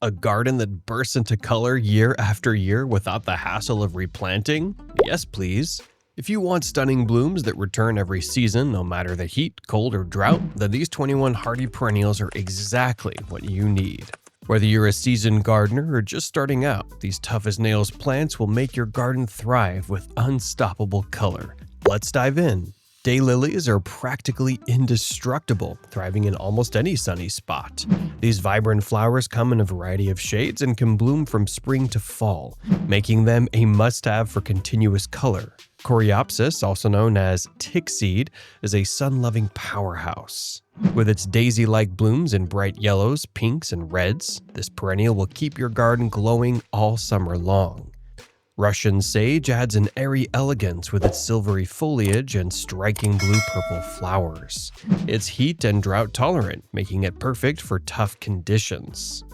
A garden that bursts into color year after year without the hassle of replanting? Yes, please. If you want stunning blooms that return every season, no matter the heat, cold, or drought, then these 21 hardy perennials are exactly what you need. Whether you're a seasoned gardener or just starting out, these tough-as-nails plants will make your garden thrive with unstoppable color. Let's dive in. Daylilies are practically indestructible, thriving in almost any sunny spot. These vibrant flowers come in a variety of shades and can bloom from spring to fall, making them a must-have for continuous color. Coreopsis, also known as tick seed, is a sun-loving powerhouse. With its daisy-like blooms in bright yellows, pinks, and reds, this perennial will keep your garden glowing all summer long. Russian sage adds an airy elegance with its silvery foliage and striking blue-purple flowers. It's heat and drought-tolerant, making it perfect for tough conditions.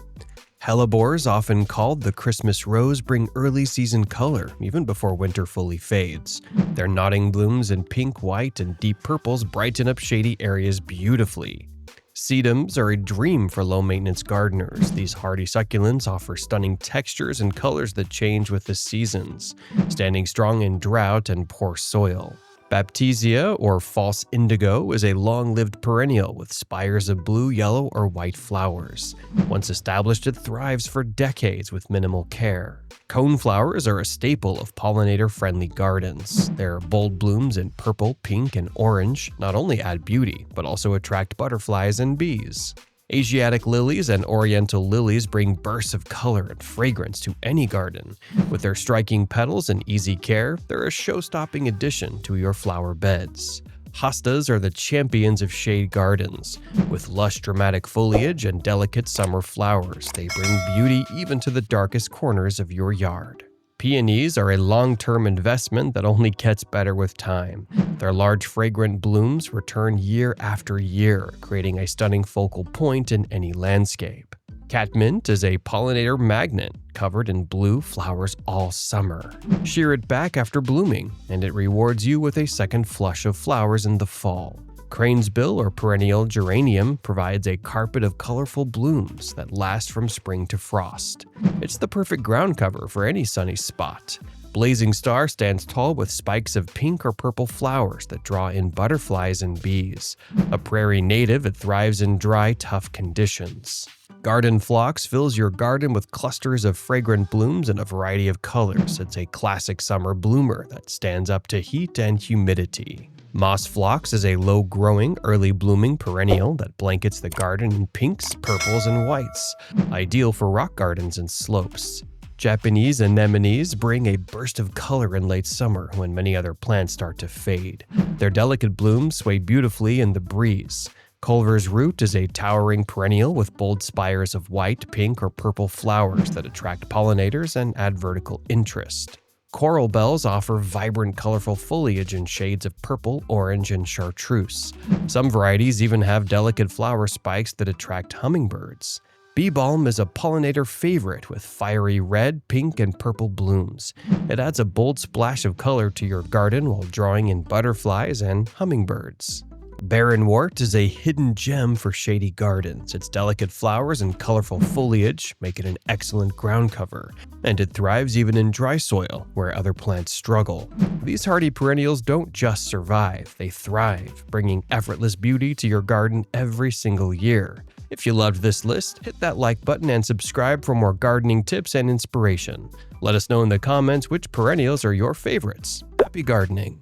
Hellebores, often called the Christmas rose, bring early season color even before winter fully fades. Their nodding blooms in pink, white, and deep purples brighten up shady areas beautifully. Sedums are a dream for low-maintenance gardeners. These hardy succulents offer stunning textures and colors that change with the seasons, standing strong in drought and poor soil. Baptisia, or false indigo, is a long-lived perennial with spires of blue, yellow, or white flowers. Once established, it thrives for decades with minimal care. Coneflowers are a staple of pollinator-friendly gardens. Their bold blooms in purple, pink, and orange not only add beauty, but also attract butterflies and bees. Asiatic lilies and oriental lilies bring bursts of color and fragrance to any garden. With their striking petals and easy care, they're a show-stopping addition to your flower beds. Hostas are the champions of shade gardens. With lush, dramatic foliage and delicate summer flowers, they bring beauty even to the darkest corners of your yard. Peonies are a long-term investment that only gets better with time. Their large, fragrant blooms return year after year, creating a stunning focal point in any landscape. Catmint is a pollinator magnet, covered in blue flowers all summer. Shear it back after blooming, and it rewards you with a second flush of flowers in the fall. Cranesbill or perennial geranium provides a carpet of colorful blooms that last from spring to frost. It's the perfect ground cover for any sunny spot. Blazing Star stands tall with spikes of pink or purple flowers that draw in butterflies and bees. A prairie native, it thrives in dry, tough conditions. Garden Phlox fills your garden with clusters of fragrant blooms in a variety of colors. It's a classic summer bloomer that stands up to heat and humidity. Moss Phlox is a low-growing, early-blooming perennial that blankets the garden in pinks, purples, and whites, ideal for rock gardens and slopes. Japanese anemones bring a burst of color in late summer when many other plants start to fade. Their delicate blooms sway beautifully in the breeze. Culver's root is a towering perennial with bold spires of white, pink, or purple flowers that attract pollinators and add vertical interest. Coral bells offer vibrant, colorful foliage in shades of purple, orange, and chartreuse. Some varieties even have delicate flower spikes that attract hummingbirds. Bee balm is a pollinator favorite with fiery red, pink, and purple blooms. It adds a bold splash of color to your garden while drawing in butterflies and hummingbirds. Barrenwort is a hidden gem for shady gardens. Its delicate flowers and colorful foliage make it an excellent ground cover, and it thrives even in dry soil where other plants struggle. These hardy perennials don't just survive, they thrive, bringing effortless beauty to your garden every single year. If you loved this list, hit that like button and subscribe for more gardening tips and inspiration. Let us know in the comments which perennials are your favorites. Happy gardening!